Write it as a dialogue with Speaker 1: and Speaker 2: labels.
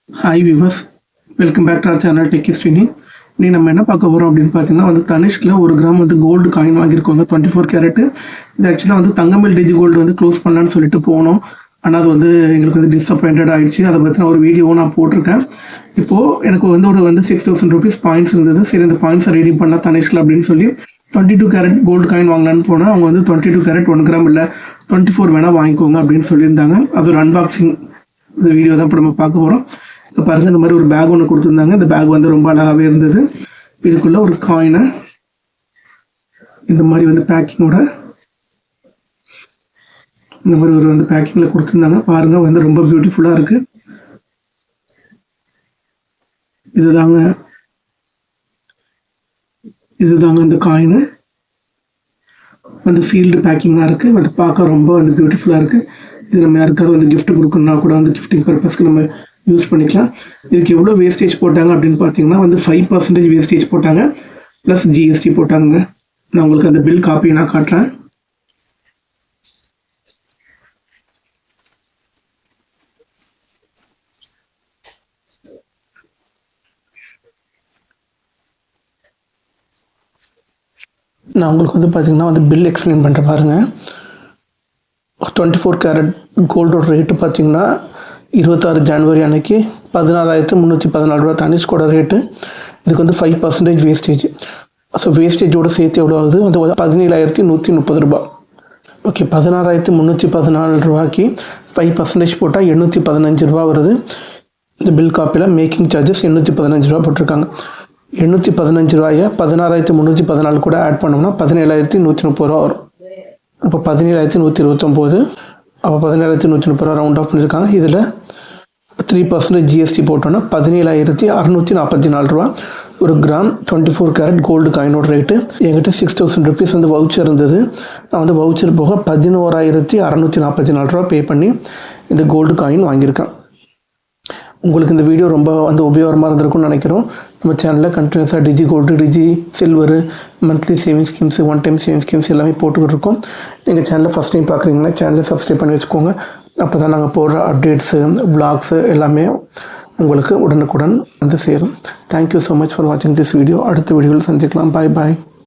Speaker 1: Hi viewers, welcome back to our channel techie Srini. நீ நம்ம என்ன பார்க்க போகிறோம் அப்படின்னு பார்த்தீங்கன்னா தனிஷ்கில் 1 கிராம் கோல்டு காயின் வாங்கியிருக்கோங்க 24 கேரட்டு. இது ஆக்சுவலாக தங்கமல் டிஜி கோல்டு க்ளோஸ் பண்ணலான்னு சொல்லிட்டு போனோம். ஆனால் அது எங்களுக்கு டிஸப்பாயிண்டட் ஆகிடுச்சு. அதை பற்றின ஒரு வீடியோவும் நான் போட்டிருக்கேன். இப்போது எனக்கு ஒரு 6,000 ருபீஸ் பாயிண்ட்ஸ் இருந்தது. சரி, இந்த பாயிண்ட்ஸை ரீடீம் பண்ணால் தனிஷ்கில் அப்படின்னு சொல்லி 22 கேரட் கோல்டு காயின் வாங்கலான்னு போனால் அவங்க 22 கேரட் 1 கிராம் இல்லை 24 வேணால் வாங்கிக்கோங்க அப்படின்னு சொல்லியிருந்தாங்க. அது ஒரு அன்பாக்சிங் வீடியோ தான் இப்போ நம்ம பார்க்க போகிறோம். இப்போ பாருங்கள், இந்த மாதிரி ஒரு பேக் ஒன்று கொடுத்துருந்தாங்க. இந்த பேக் ரொம்ப அழகாகவே இருந்தது. இதுக்குள்ள ஒரு காயினை இந்த மாதிரி பேக்கிங்கோட இந்த மாதிரி ஒரு பேக்கிங்கில் கொடுத்துருந்தாங்க. பாருங்கள், ரொம்ப பியூட்டிஃபுல்லாக இருக்குது. இதுதாங்க இந்த காயினு சீல்டு பேக்கிங்காக இருக்குது. அது பார்க்க ரொம்ப பியூட்டிஃபுல்லாக இருக்குது. இது நம்ம யாருக்காவது கிஃப்ட் கொடுக்கணும்னா கூட கிஃப்டிங் பர்பஸ்க்கு நம்ம யூஸ் பண்ணிக்கலாம். இதுக்கு எவ்வளோ வேஸ்டேஜ் போட்டாங்க அப்படின்னு பார்த்தீங்கன்னா 5% வேஸ்டேஜ் போட்டாங்க, ப்ளஸ் ஜிஎஸ்டி போட்டாங்க. நான் உங்களுக்கு அந்த பில் காப்பி நான் காட்டுறேன். நான் உங்களுக்கு பார்த்தீங்கன்னா பில் எக்ஸ்பிளைன் பண்ணுறேன் பாருங்கள். 24 கேரட் கோல்டோட ரேட்டு பார்த்தீங்கன்னா 26 ஜனவரி அன்னைக்கு 16,314 ரூபா தனிஷ்கோட ரேட்டு. இதுக்கு 5% வேஸ்டேஜ். ஸோ வேஸ்டேஜோடு சேர்த்து எவ்வளோ ஆகுது 17,130 ரூபா. ஓகே, 16,314 ரூபாய்க்கு 5% போட்டால் 815 ரூபா வருது. இந்த பில் காப்பியில் மேக்கிங் சார்ஜஸ் 815 ரூபா போட்டிருக்காங்க. 815 ரூபாயை 16,314 கூட ஆட் பண்ணோம்னா 17,130 ரூபா வரும். இப்போ 17,129, அப்போ 17,130 ரூபா ரவுண்ட் ஆஃப் பண்ணியிருக்காங்க. இதில் 3% ஜிஎஸ்டி போட்டோன்னா 17,644 ரூபா. ஒரு கிராம் 24 கேரட் கோல்டு காயினோட ரேட்டு. என்கிட்ட 6,000 ருபீஸ் வவுச்சர் இருந்தது. நான் வவுச்சர் போக 11,644 ரூபா பே பண்ணி இந்த கோல்டு காயின் வாங்கியிருக்கேன். உங்களுக்கு இந்த வீடியோ ரொம்ப உபயோகமாக இருந்திருக்கும்னு நினைக்கிறோம். நம்ம சேனலில் கண்டினியூஸாக digi gold, digi silver, monthly saving schemes, 1 time saving schemes எல்லாமே போட்டுக்கிட்டு இருக்கோம். நீங்கள் சேனலில் ஃபஸ்ட் டைம் பார்க்குறீங்கன்னா சேனலை சப்ஸ்கிரைப் பண்ணி வச்சுக்கோங்க. அப்போ தான் நாங்கள் போடுற அப்டேட்ஸு, விளாக்ஸு எல்லாமே உங்களுக்கு உடனுக்குடன் சேரும். தேங்க்யூ ஸோ மச் ஃபார் வாட்சிங் திஸ் வீடியோ. அடுத்த வீடியோவில் சந்திக்கலாம். பாய் பாய்.